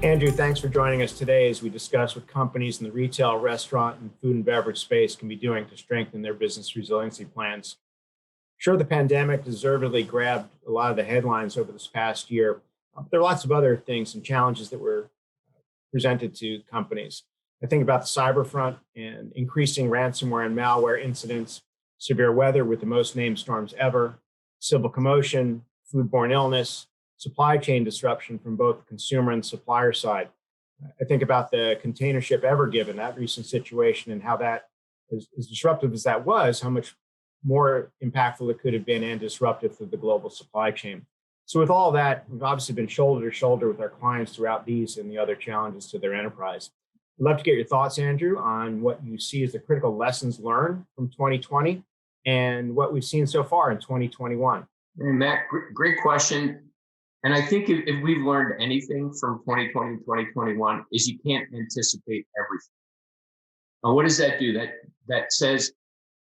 Andrew, thanks for joining us today as we discuss what companies in the retail, restaurant, and food and beverage space can be doing to strengthen their business resiliency plans. Sure, the pandemic deservedly grabbed a lot of the headlines over this past year. There are lots of other things and challenges that were presented to companies. I think about the cyber front and increasing ransomware and malware incidents, severe weather with the most named storms ever, civil commotion, foodborne illness, supply chain disruption from both the consumer and supplier side. I think about the container ship Ever Given, that recent situation, and how that, as disruptive as that was, how much more impactful it could have been and disruptive for the global supply chain. So with all that, we've obviously been shoulder to shoulder with our clients throughout these and the other challenges to their enterprise. I'd love to get your thoughts, Andrew, on what you see as the critical lessons learned from 2020 and what we've seen so far in 2021. And Matt, great question. And I think if we've learned anything from 2020 and 2021 is you can't anticipate everything. Now, what does that do? That says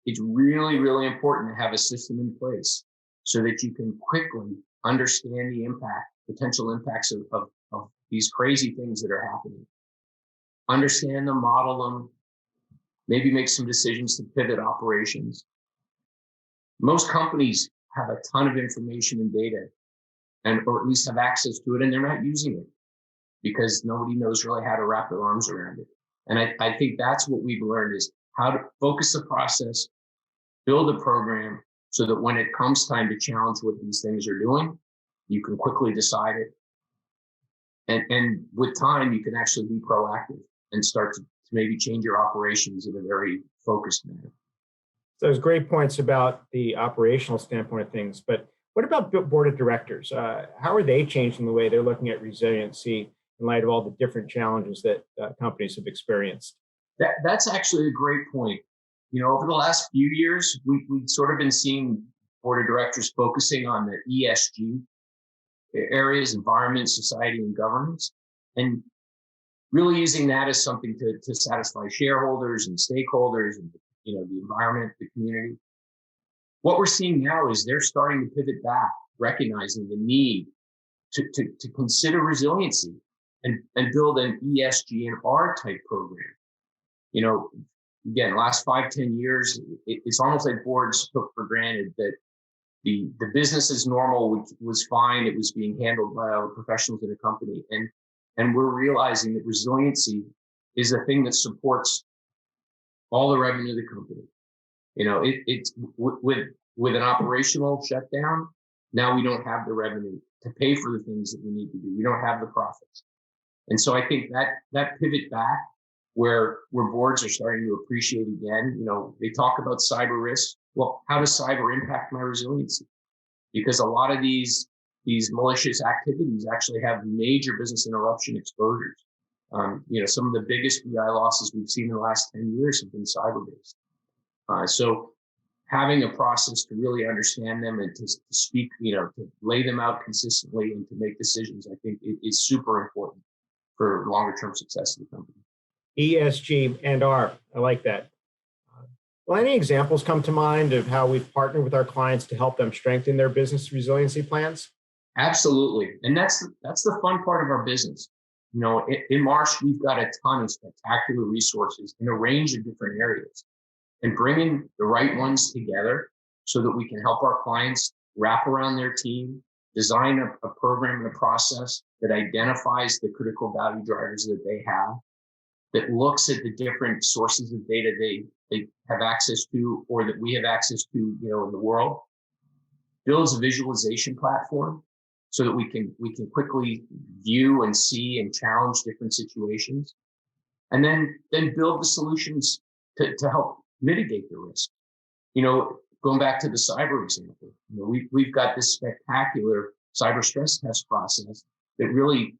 it's really, really important to have a system in place so that you can quickly understand the potential impacts of these crazy things that are happening. Understand them, model them, maybe make some decisions to pivot operations. Most companies have a ton of information and data, or at least have access to it, and they're not using it because nobody knows really how to wrap their arms around it. And I think that's what we've learned is how to focus the process, build a program so that when it comes time to challenge what these things are doing, you can quickly decide it. And with time, you can actually be proactive and start to maybe change your operations in a very focused manner. So there's great points about the operational standpoint of things, but what about board of directors? How are they changing the way they're looking at resiliency in light of all the different challenges that companies have experienced? That's actually a great point. You know, over the last few years, we've sort of been seeing board of directors focusing on the ESG areas, environment, society, and governance, and really using that as something to satisfy shareholders and stakeholders and, the environment, the community. What we're seeing now is they're starting to pivot back, recognizing the need to consider resiliency and build an ESG and R type program. Again, last 5-10 years, it's almost like boards took for granted that the business as normal was fine. It was being handled by all the professionals in the company. And we're realizing that resiliency is a thing that supports all the revenue of the company. It's with an operational shutdown, now we don't have the revenue to pay for the things that we need to do. We don't have the profits. And so I think that pivot back where boards are starting to appreciate again, they talk about cyber risk. Well, how does cyber impact my resiliency? Because a lot of these malicious activities actually have major business interruption exposures. Some of the biggest BI losses we've seen in the last 10 years have been cyber-based. So having a process to really understand them and to speak, to lay them out consistently and to make decisions, I think is super important for longer-term success of the company. ESG and R, I like that. Well, any examples come to mind of how we've partnered with our clients to help them strengthen their business resiliency plans? Absolutely. And that's the fun part of our business. In Marsh, we've got a ton of spectacular resources in a range of different areas, and bringing the right ones together so that we can help our clients wrap around their team, design a program and a process that identifies the critical value drivers that they have, that looks at the different sources of data they have access to or that we have access to, in the world, builds a visualization platform so that we can quickly view and see and challenge different situations, and then build the solutions to help mitigate the risk. Going back to the cyber example, we've got this spectacular cyber stress test process that really,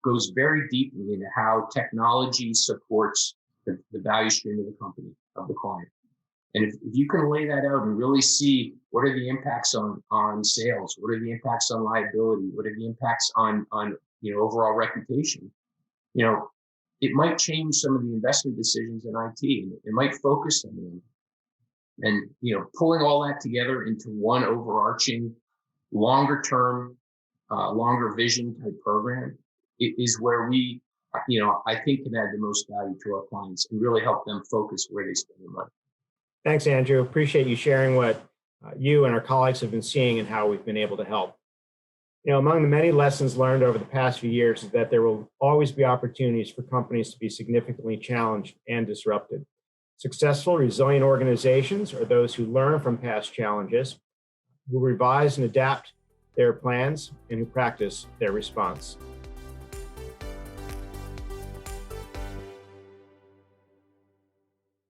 goes very deeply into how technology supports the value stream of the company, of the client. And if you can lay that out and really see what are the impacts on sales, what are the impacts on liability, what are the impacts on overall reputation, it might change some of the investment decisions in IT, and it might focus on them. And pulling all that together into one overarching, longer term, longer vision type program is where we, I think can add the most value to our clients and really help them focus where they spend their money. Thanks, Andrew. Appreciate you sharing what you and our colleagues have been seeing and how we've been able to help. Among the many lessons learned over the past few years is that there will always be opportunities for companies to be significantly challenged and disrupted. Successful, resilient organizations are those who learn from past challenges, who revise and adapt their plans, and who practice their response.